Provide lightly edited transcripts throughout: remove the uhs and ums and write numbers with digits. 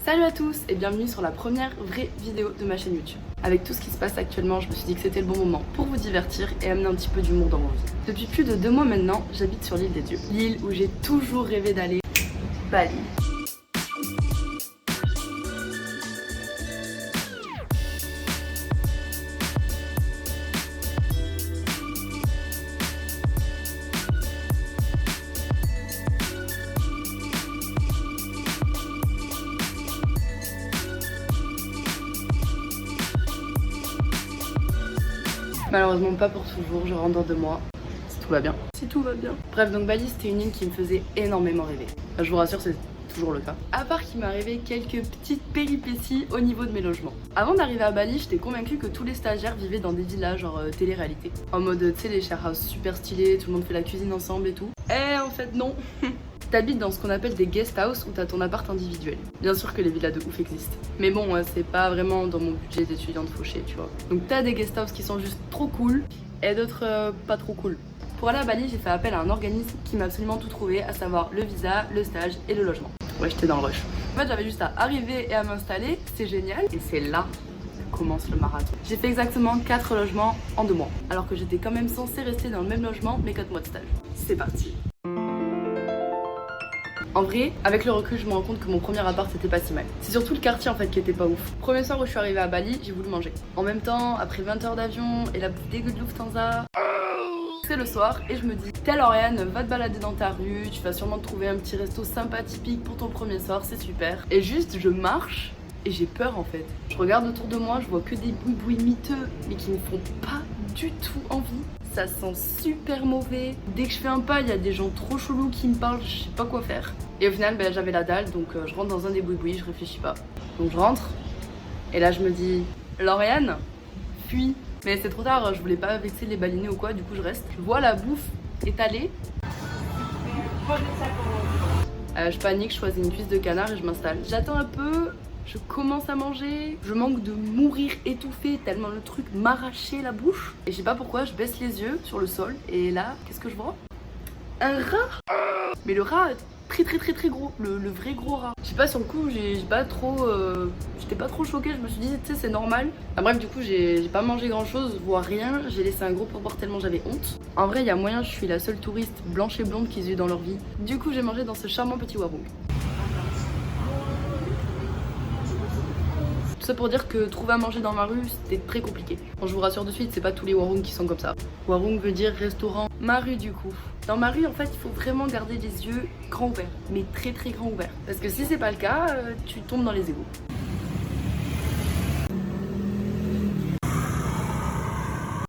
Salut à tous et bienvenue sur la première vraie vidéo de ma chaîne YouTube. Avec tout ce qui se passe actuellement, je me suis dit que c'était le bon moment pour vous divertir et amener un petit peu d'humour dans vos vies. Depuis plus de 2 mois maintenant, j'habite sur l'île des Dieux. L'île où j'ai toujours rêvé d'aller, Bali. Malheureusement pas pour toujours, je rentre dans 2 mois. Si tout va bien. Si tout va bien. Bref, donc Bali c'était une île qui me faisait énormément rêver. Enfin, je vous rassure, c'est toujours le cas. À part qu'il m'est arrivé quelques petites péripéties au niveau de mes logements. Avant d'arriver à Bali, j'étais convaincue que tous les stagiaires vivaient dans des villas genre télé-réalité. En mode, tu sais, les share houses super stylés, tout le monde fait la cuisine ensemble et tout. Eh, en fait, non. T'habites dans ce qu'on appelle des guest house où t'as ton appart individuel. Bien sûr que les villas de ouf existent. Mais bon, c'est pas vraiment dans mon budget d'étudiante fauchée, tu vois. Donc t'as des guest house qui sont juste trop cool et d'autres pas trop cool. Pour aller à Bali, j'ai fait appel à un organisme qui m'a absolument tout trouvé, à savoir le visa, le stage et le logement. Ouais, j'étais dans le rush. En fait, j'avais juste à arriver et à m'installer, c'est génial. Et c'est là que commence le marathon. J'ai fait exactement 4 logements en 2 mois. Alors que j'étais quand même censée rester dans le même logement, mais 4 mois de stage. C'est parti. En vrai, avec le recul, je me rends compte que mon premier appart c'était pas si mal. C'est surtout le quartier en fait qui était pas ouf. Premier soir où je suis arrivée à Bali, j'ai voulu manger. En même temps, après 20 heures d'avion et la bouffe dégueu de Lufthansa, c'est le soir et je me dis, telle Lauriane, va te balader dans ta rue, tu vas sûrement te trouver un petit resto sympa typique pour ton premier soir, c'est super. Et juste, je marche et j'ai peur en fait. Je regarde autour de moi, je vois que des boui-boui miteux, mais qui me font pas du tout envie. Ça sent super mauvais. Dès que je fais un pas, il y a des gens trop chelous qui me parlent, je sais pas quoi faire. Et au final, j'avais la dalle, donc je rentre dans un des boui-boui, je réfléchis pas. Donc je rentre, et là je me dis, Lauriane, fuis. Mais c'est trop tard, je voulais pas vexer les balinés ou quoi, du coup je reste. Je vois la bouffe étalée. Je panique, je choisis une cuisse de canard et je m'installe. J'attends un peu. Je commence à manger, je manque de mourir étouffée tellement le truc m'arrachait la bouche. Et je sais pas pourquoi, je baisse les yeux sur le sol et là, qu'est-ce que je vois? Un rat. Mais le rat très gros, le vrai gros rat. Je sais pas, sur le coup, j'étais pas trop choquée, je me suis dit, tu sais, c'est normal. Enfin, bref, du coup, j'ai pas mangé grand chose, voire rien. J'ai laissé un gros pourboire tellement j'avais honte. En vrai, il y a moyen, je suis la seule touriste blanche et blonde qu'ils aient eu dans leur vie. Du coup, j'ai mangé dans ce charmant petit warung. Ça pour dire que trouver à manger dans ma rue c'était très compliqué. Bon, je vous rassure de suite, c'est pas tous les warung qui sont comme ça. Warung veut dire restaurant. Ma rue du coup. Dans ma rue en fait il faut vraiment garder les yeux grands ouverts, mais très grands ouverts. Parce que si c'est pas le cas, tu tombes dans les égouts.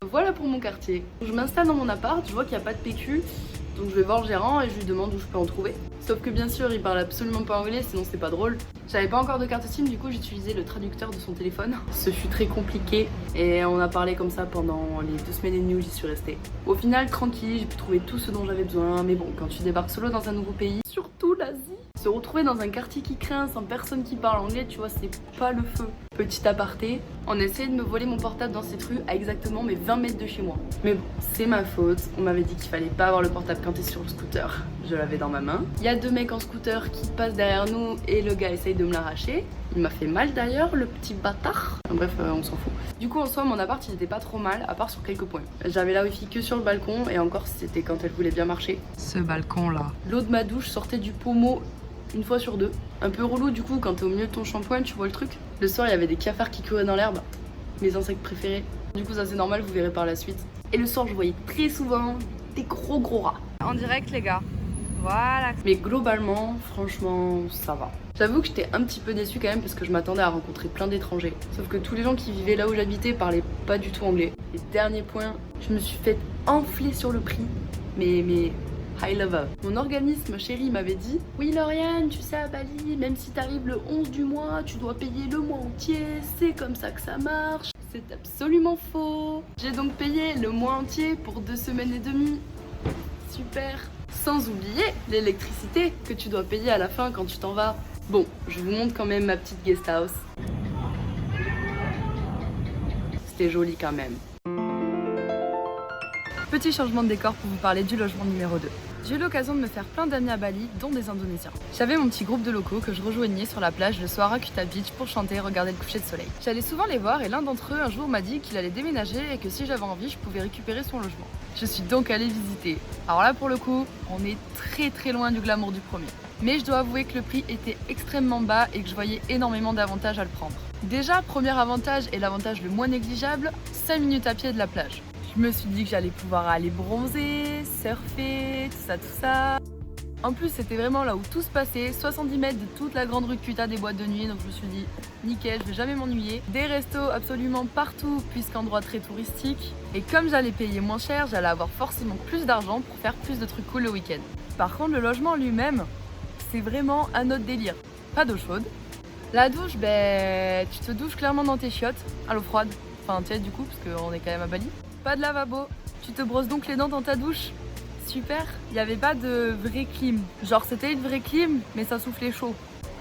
Voilà pour mon quartier. Je m'installe dans mon appart, je vois qu'il n'y a pas de PQ. Donc je vais voir le gérant et je lui demande où je peux en trouver. Sauf que bien sûr il parle absolument pas anglais, sinon c'est pas drôle. J'avais pas encore de carte SIM, du coup j'utilisais le traducteur de son téléphone. Ce fut très compliqué et on a parlé comme ça pendant les 2 semaines et demie où j'y suis restée. Au final tranquille, j'ai pu trouver tout ce dont j'avais besoin. Mais bon, quand tu débarques solo dans un nouveau pays, surtout l'Asie, se retrouver dans un quartier qui craint sans personne qui parle anglais, tu vois, c'est pas le feu. Petit aparté, on essayait de me voler mon portable dans cette rue à exactement mes 20 mètres de chez moi. Mais bon, c'est ma faute. On m'avait dit qu'il fallait pas avoir le portable quand t'es sur le scooter. Je l'avais dans ma main. Il y a 2 mecs en scooter qui passent derrière nous et le gars essaye de me l'arracher. Il m'a fait mal d'ailleurs, le petit bâtard. Enfin, bref, on s'en fout. Du coup, en soi, mon appart, il était pas trop mal, à part sur quelques points. J'avais la wifi que sur le balcon et encore, c'était quand elle voulait bien marcher. Ce balcon-là. L'eau de ma douche sortait du pommeau 1 fois sur 2. Un peu relou du coup quand t'es au milieu de ton shampoing, tu vois le truc. Le soir il y avait des cafards qui couraient dans l'herbe, mes insectes préférés. Du coup ça c'est normal, vous verrez par la suite. Et le soir je voyais très souvent des gros rats. En direct les gars, voilà. Mais globalement, franchement, ça va. J'avoue que j'étais un petit peu déçue quand même parce que je m'attendais à rencontrer plein d'étrangers. Sauf que tous les gens qui vivaient là où j'habitais parlaient pas du tout anglais. Et dernier point, je me suis fait enfler sur le prix. Mais high level. Mon organisme chéri m'avait dit, oui Lauriane, tu sais à Bali, même si t'arrives le 11 du mois, tu dois payer le mois entier, c'est comme ça que ça marche. C'est absolument faux. J'ai donc payé le mois entier pour 2 semaines et demie. Super. Sans oublier l'électricité que tu dois payer à la fin quand tu t'en vas. Bon, je vous montre quand même ma petite guest house. C'était joli quand même. Petit changement de décor pour vous parler du logement numéro 2. J'ai eu l'occasion de me faire plein d'amis à Bali, dont des Indonésiens. J'avais mon petit groupe de locaux que je rejoignais sur la plage le soir à Kuta Beach pour chanter et regarder le coucher de soleil. J'allais souvent les voir et l'un d'entre eux un jour m'a dit qu'il allait déménager et que si j'avais envie, je pouvais récupérer son logement. Je suis donc allée visiter. Alors là pour le coup, on est très loin du glamour du premier. Mais je dois avouer que le prix était extrêmement bas et que je voyais énormément d'avantages à le prendre. Déjà, premier avantage et l'avantage le moins négligeable, 5 minutes à pied de la plage. Je me suis dit que j'allais pouvoir aller bronzer, surfer, tout ça. En plus, c'était vraiment là où tout se passait, 70 mètres de toute la grande rue de Kuta des boîtes de nuit, donc je me suis dit, nickel, je vais jamais m'ennuyer. Des restos absolument partout, puisqu'endroit très touristique. Et comme j'allais payer moins cher, j'allais avoir forcément plus d'argent pour faire plus de trucs cool le week-end. Par contre, le logement lui-même, c'est vraiment un autre délire. Pas d'eau chaude. La douche, tu te douches clairement dans tes chiottes, à l'eau froide. Enfin, tiède du coup, parce qu'on est quand même à Bali. Pas de lavabo. Tu te brosses donc les dents dans ta douche. Super. Il n'y avait pas de vraie clim. Genre, c'était une vraie clim, mais ça soufflait chaud.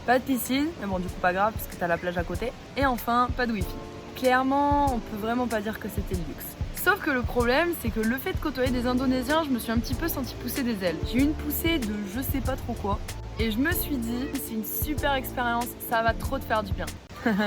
Pas de piscine, mais bon, du coup, pas grave, parce que t'as la plage à côté. Et enfin, pas de wifi. Clairement, on peut vraiment pas dire que c'était le luxe. Sauf que le problème, c'est que le fait de côtoyer des Indonésiens, je me suis un petit peu senti pousser des ailes. J'ai eu une poussée de je sais pas trop quoi. Et je me suis dit, c'est une super expérience, ça va trop te faire du bien.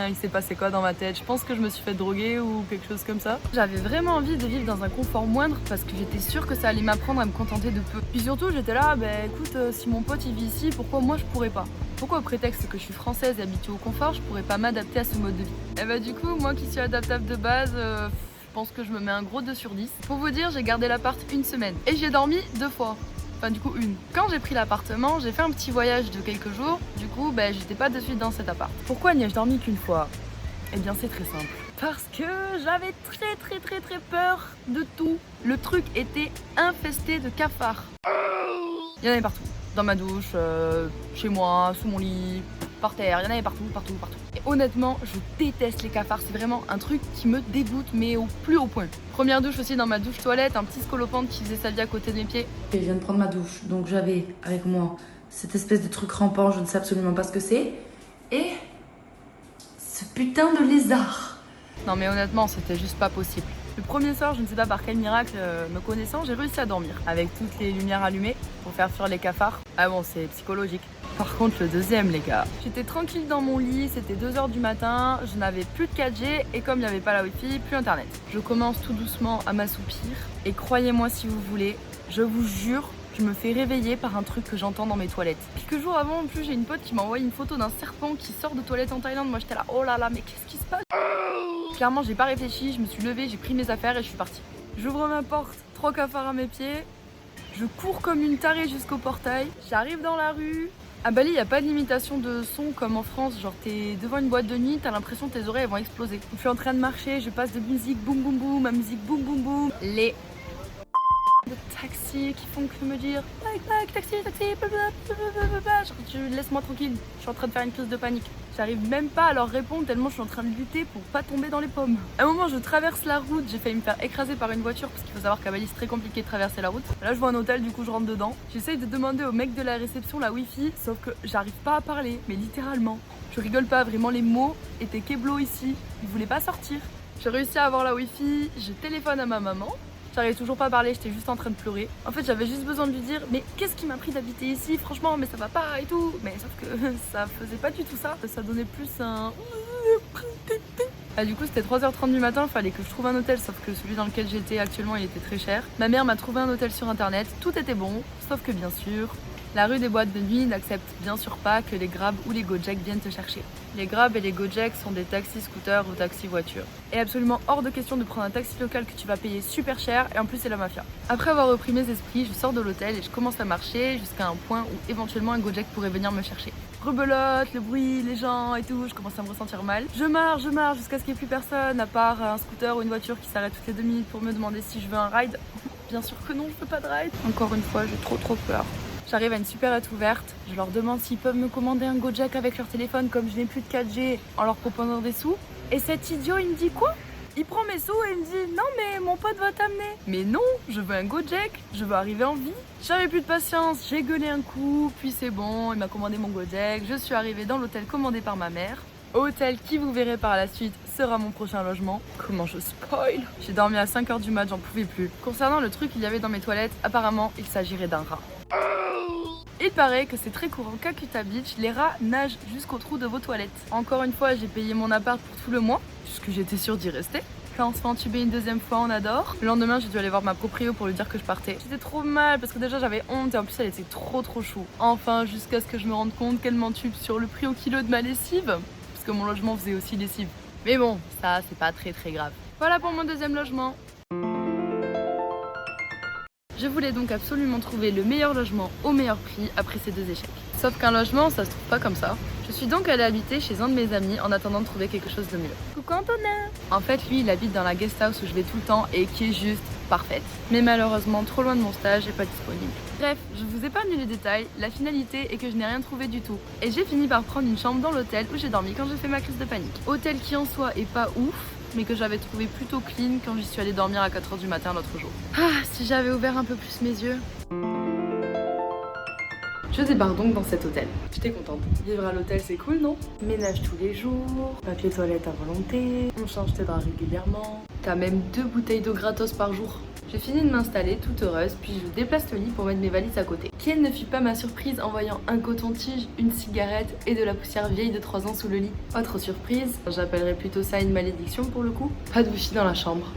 Il s'est passé quoi dans ma tête? Je pense que je me suis fait droguer ou quelque chose comme ça. J'avais vraiment envie de vivre dans un confort moindre parce que j'étais sûre que ça allait m'apprendre à me contenter de peu. Puis surtout, j'étais là, écoute, si mon pote il vit ici, pourquoi moi je pourrais pas? Pourquoi au prétexte que je suis française et habituée au confort, je pourrais pas m'adapter à ce mode de vie? Et du coup, moi qui suis adaptable de base, je pense que je me mets un gros 2 sur 10. Pour vous dire, j'ai gardé l'appart une semaine et j'y ai dormi 2 fois. Enfin du coup une. Quand j'ai pris l'appartement, j'ai fait un petit voyage de quelques jours. Du coup, j'étais pas de suite dans cet appart. Pourquoi n'y ai-je dormi qu'une fois? Eh bien c'est très simple. Parce que j'avais très peur de tout. Le truc était infesté de cafards. Il y en avait partout. Dans ma douche, chez moi, sous mon lit, par terre. Il y en avait partout. Et honnêtement, je déteste les cafards. C'est vraiment un truc qui me dégoûte, mais au plus haut point. Première douche aussi dans ma douche toilette, un petit scolopendre qui faisait sa vie à côté de mes pieds. Je viens de prendre ma douche, donc j'avais avec moi cette espèce de truc rampant, je ne sais absolument pas ce que c'est. Et ce putain de lézard. Non mais honnêtement, c'était juste pas possible. Le premier soir, je ne sais pas par quel miracle, me connaissant, j'ai réussi à dormir avec toutes les lumières allumées pour faire fuir les cafards. Ah bon, c'est psychologique. Par contre, le deuxième, les gars. J'étais tranquille dans mon lit, c'était 2h du matin, je n'avais plus de 4G et comme il n'y avait pas la wifi, plus internet. Je commence tout doucement à m'assoupir et croyez-moi si vous voulez, je vous jure, je me fais réveiller par un truc que j'entends dans mes toilettes. Quelques jours avant, en plus, j'ai une pote qui m'a envoyé une photo d'un serpent qui sort de toilette en Thaïlande. Moi, j'étais là, oh là là, mais qu'est-ce qui se passe? Clairement, j'ai pas réfléchi, je me suis levée, j'ai pris mes affaires et je suis partie. J'ouvre ma porte, 3 cafards à mes pieds. Je cours comme une tarée jusqu'au portail. J'arrive dans la rue. À Bali, il n'y a pas de limitation de son comme en France. Genre, t'es devant une boîte de nuit, t'as l'impression que tes oreilles vont exploser. Je suis en train de marcher, je passe de musique boum boum boum à musique boum boum boum. Les de taxi qui font que me dire taxi, blablabla. Genre, laisse-moi tranquille, je suis en train de faire une crise de panique. J'arrive même pas à leur répondre tellement je suis en train de lutter pour pas tomber dans les pommes. À un moment, je traverse la route, j'ai failli me faire écraser par une voiture parce qu'il faut savoir qu'à Bali c'est très compliqué de traverser la route. Là, je vois un hôtel, du coup, je rentre dedans. J'essaye de demander au mec de la réception la wifi, sauf que j'arrive pas à parler, mais littéralement. Je rigole pas, vraiment les mots étaient keblo ici. Ils voulaient pas sortir. J'ai réussi à avoir la wifi, je téléphone à ma maman. J'arrivais toujours pas à parler, j'étais juste en train de pleurer. En fait, j'avais juste besoin de lui dire mais qu'est-ce qui m'a pris d'habiter ici, franchement, mais ça va pas et tout. Mais sauf que ça faisait pas du tout ça. Ça donnait plus un... Du coup, c'était 3h30 du matin, fallait que je trouve un hôtel, sauf que celui dans lequel j'étais actuellement, il était très cher. Ma mère m'a trouvé un hôtel sur internet, tout était bon, sauf que bien sûr, la rue des boîtes de nuit n'accepte bien sûr pas que les Grab ou les Gojek viennent te chercher. Les Grab et les Gojek sont des taxis scooters ou taxis voitures. Et absolument hors de question de prendre un taxi local que tu vas payer super cher et en plus c'est la mafia. Après avoir repris mes esprits, je sors de l'hôtel et je commence à marcher jusqu'à un point où éventuellement un Gojek pourrait venir me chercher. Rebelote, le bruit, les gens et tout, je commence à me ressentir mal. Je marche jusqu'à ce qu'il n'y ait plus personne à part un scooter ou une voiture qui s'arrête toutes les 2 minutes pour me demander si je veux un ride. Bien sûr que non, je veux pas de ride. Encore une fois, j'ai trop peur. J'arrive à une supérette ouverte, je leur demande s'ils peuvent me commander un Gojek avec leur téléphone comme je n'ai plus de 4G en leur proposant des sous. Et cet idiot, il me dit quoi? Il prend mes sous et il me dit non mais mon pote va t'amener. Mais non, je veux un Gojek, je veux arriver en vie. J'avais plus de patience, j'ai gueulé un coup, puis c'est bon, il m'a commandé mon Gojek. Je suis arrivée dans l'hôtel commandé par ma mère. Hôtel qui vous verrez par la suite sera mon prochain logement. Comment je spoil? J'ai dormi à 5h du mat, j'en pouvais plus. Concernant le truc qu'il y avait dans mes toilettes, apparemment il s'agirait d'un rat. Il paraît que c'est très courant qu'à Kuta Beach, les rats nagent jusqu'au trou de vos toilettes. Encore une fois, j'ai payé mon appart pour tout le mois, puisque j'étais sûre d'y rester. Quand on se fait entuber une deuxième fois, on adore. Le lendemain, j'ai dû aller voir ma proprio pour lui dire que je partais. J'étais trop mal parce que déjà j'avais honte et en plus elle était trop chou. Enfin, jusqu'à ce que je me rende compte qu'elle m'entube sur le prix au kilo de ma lessive, parce que mon logement faisait aussi lessive. Mais bon, ça c'est pas très grave. Voilà pour mon deuxième logement. Je voulais donc absolument trouver le meilleur logement au meilleur prix après ces 2 échecs. Sauf qu'un logement, ça se trouve pas comme ça. Je suis donc allée habiter chez un de mes amis en attendant de trouver quelque chose de mieux. Coucou Antonin! En fait, lui, il habite dans la guest house où je vais tout le temps et qui est juste parfaite. Mais malheureusement, trop loin de mon stage et pas disponible. Bref, je vous épargne les détails, la finalité est que je n'ai rien trouvé du tout. Et j'ai fini par prendre une chambre dans l'hôtel où j'ai dormi quand j'ai fait ma crise de panique. Hôtel qui en soi est pas ouf, mais que j'avais trouvé plutôt clean quand j'y suis allée dormir à 4h du matin l'autre jour. Ah, si j'avais ouvert un peu plus mes yeux. Je débarque donc dans cet hôtel. J'étais contente. Vivre à l'hôtel c'est cool, non? Ménage tous les jours, papier toilette à volonté, on change tes draps régulièrement. T'as même 2 bouteilles d'eau gratos par jour. J'ai fini de m'installer toute heureuse, puis je déplace le lit pour mettre mes valises à côté. Quelle ne fut pas ma surprise en voyant un coton-tige, une cigarette et de la poussière vieille de 3 ans sous le lit. Autre surprise, j'appellerais plutôt ça une malédiction pour le coup. Pas de wifi dans la chambre.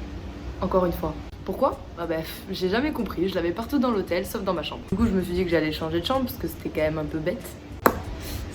Encore une fois. Pourquoi? Bah bref, j'ai jamais compris, je l'avais partout dans l'hôtel sauf dans ma chambre. Du coup je me suis dit que j'allais changer de chambre parce que c'était quand même un peu bête.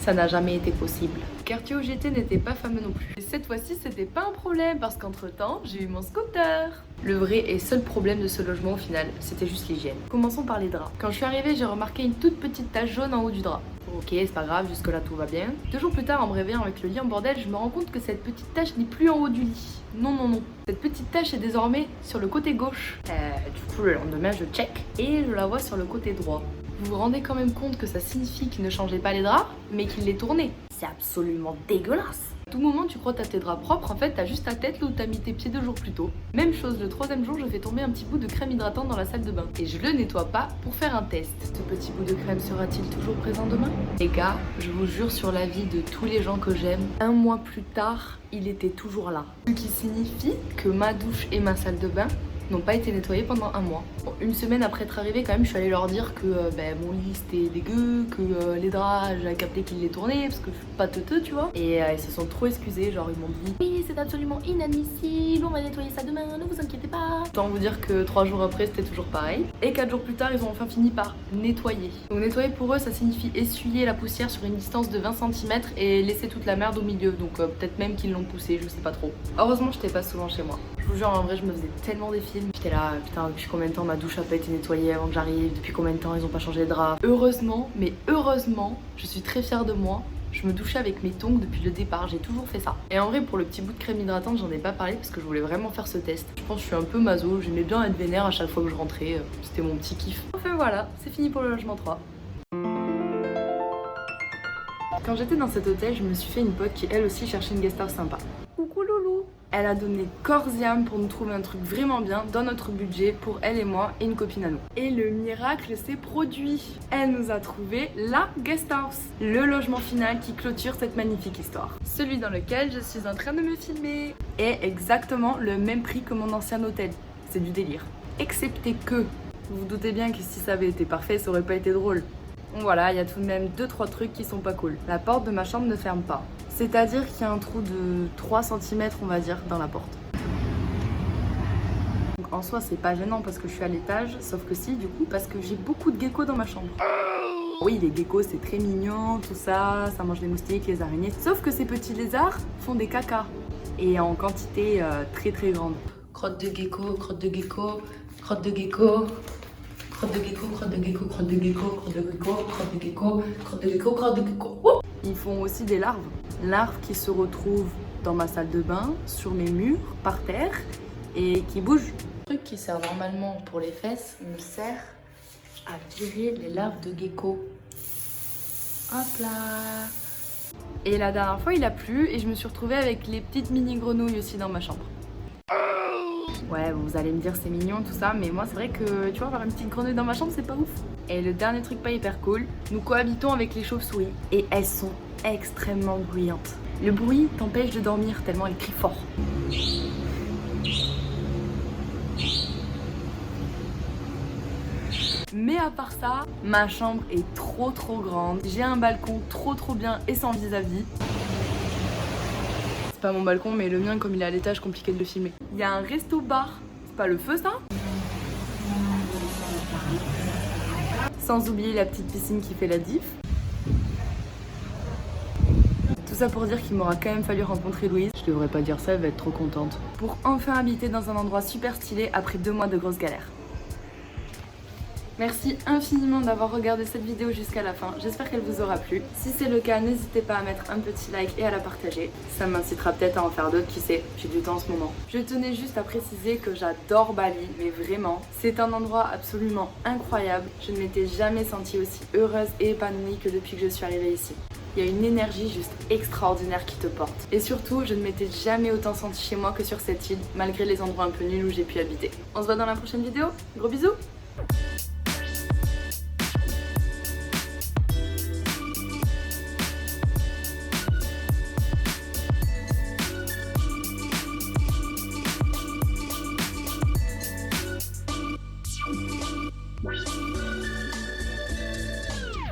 Ça n'a jamais été possible. Le quartier où j'étais n'était pas fameux non plus. Et cette fois-ci c'était pas un problème parce qu'entre temps j'ai eu mon scooter. Le vrai et seul problème de ce logement au final, c'était juste l'hygiène. Commençons par les draps. Quand je suis arrivée, j'ai remarqué une toute petite tache jaune en haut du drap. Ok, c'est pas grave, jusque là tout va bien. 2 jours plus tard, en me réveillant avec le lit en bordel, je me rends compte que cette petite tache n'est plus en haut du lit. Non. Cette petite tache est désormais sur le côté gauche. Du coup, le lendemain, je check et je la vois sur le côté droit. Vous vous rendez quand même compte que ça signifie qu'il ne changeait pas les draps, mais qu'il les tournait. C'est absolument dégueulasse. À tout moment, tu crois que t'as tes draps propres, en fait, t'as juste ta tête là où t'as mis tes pieds 2 jours plus tôt. Même chose, le 3e jour, je fais tomber un petit bout de crème hydratante dans la salle de bain. Et je le nettoie pas pour faire un test. Ce petit bout de crème sera-t-il toujours présent demain? Les gars, je vous jure sur la vie de tous les gens que j'aime, 1 mois plus tard, il était toujours là. Ce qui signifie que ma douche et ma salle de bain n'ont pas été nettoyés pendant 1 mois. Bon, 1 semaine après être arrivée, quand même, je suis allée leur dire que mon lit c'était dégueu, que les draps, j'avais capté qu'ils les tournaient parce que je suis pas teuteux, tu vois. Et ils se sont trop excusés, genre ils m'ont dit oui, c'est absolument inadmissible, on va nettoyer ça demain, ne vous inquiétez pas. Autant vous dire que 3 jours après, c'était toujours pareil. Et 4 jours plus tard, ils ont enfin fini par nettoyer. Donc nettoyer pour eux, ça signifie essuyer la poussière sur une distance de 20 cm et laisser toute la merde au milieu. Donc peut-être même qu'ils l'ont poussé, je sais pas trop. Heureusement, j'étais pas souvent chez moi. Je vous jure, en vrai, je me faisais tellement des films. J'étais là, putain, depuis combien de temps ma douche a pas été nettoyée avant que j'arrive? Depuis combien de temps ils ont pas changé les draps? Heureusement, mais heureusement, je suis très fière de moi. Je me douchais avec mes tongs depuis le départ, j'ai toujours fait ça. Et en vrai, pour le petit bout de crème hydratante, j'en ai pas parlé parce que je voulais vraiment faire ce test. Je pense que je suis un peu maso, j'aimais bien être vénère à chaque fois que je rentrais. C'était mon petit kiff. Enfin voilà, c'est fini pour le logement 3. Quand j'étais dans cet hôtel, je me suis fait une pote qui elle aussi cherchait une guest house sympa. Coucou Loulou! Elle a donné corps et âme pour nous trouver un truc vraiment bien dans notre budget pour elle et moi et une copine à nous. Et le miracle s'est produit. Elle nous a trouvé la guest house, le logement final qui clôture cette magnifique histoire. Celui dans lequel je suis en train de me filmer. Et exactement le même prix que mon ancien hôtel. C'est du délire. Excepté que, vous vous doutez bien que si ça avait été parfait, ça aurait pas été drôle. Donc voilà, il y a tout de même 2-3 trucs qui sont pas cool. La porte de ma chambre ne ferme pas. C'est-à-dire qu'il y a un trou de 3 cm, on va dire, dans la porte. Donc en soi, c'est pas gênant parce que je suis à l'étage, sauf que si, du coup, parce que j'ai beaucoup de geckos dans ma chambre. Oui, les geckos, c'est très mignon, tout ça, ça mange les moustiques, les araignées. Sauf que ces petits lézards font des cacas. Et en quantité très grande. Crotte de gecko, crotte de gecko, crotte de gecko. Crotte de gecko, crotte de gecko, crotte de gecko, crotte de gecko, crotte de gecko, crotte de gecko, crotte de gecko. Ils font aussi des larves. Larves qui se retrouvent dans ma salle de bain, sur mes murs, par terre, et qui bougent. Le truc qui sert normalement pour les fesses me sert à virer les larves de gecko. Hop là. Et la dernière fois, il a plu et je me suis retrouvée avec les petites mini grenouilles aussi dans ma chambre. Ouais, vous allez me dire c'est mignon tout ça, mais moi c'est vrai que tu vois, avoir une petite grenouille dans ma chambre c'est pas ouf. Et le dernier truc pas hyper cool, nous cohabitons avec les chauves-souris et elles sont extrêmement bruyantes. Le bruit t'empêche de dormir tellement elles crient fort. Mais à part ça, ma chambre est trop grande. J'ai un balcon trop bien et sans vis-à-vis. C'est pas mon balcon mais le mien comme il est à l'étage, compliqué de le filmer. Il y a un resto-bar, c'est pas le feu ça? Sans oublier la petite piscine qui fait la diff. Tout ça pour dire qu'il m'aura quand même fallu rencontrer Louise. Je devrais pas dire ça, elle va être trop contente. Pour enfin habiter dans un endroit super stylé après 2 mois de grosses galères. Merci infiniment d'avoir regardé cette vidéo jusqu'à la fin, j'espère qu'elle vous aura plu. Si c'est le cas, n'hésitez pas à mettre un petit like et à la partager. Ça m'incitera peut-être à en faire d'autres, qui sait, j'ai du temps en ce moment. Je tenais juste à préciser que j'adore Bali, mais vraiment. C'est un endroit absolument incroyable. Je ne m'étais jamais sentie aussi heureuse et épanouie que depuis que je suis arrivée ici. Il y a une énergie juste extraordinaire qui te porte. Et surtout, je ne m'étais jamais autant sentie chez moi que sur cette île, malgré les endroits un peu nuls où j'ai pu habiter. On se voit dans la prochaine vidéo, gros bisous!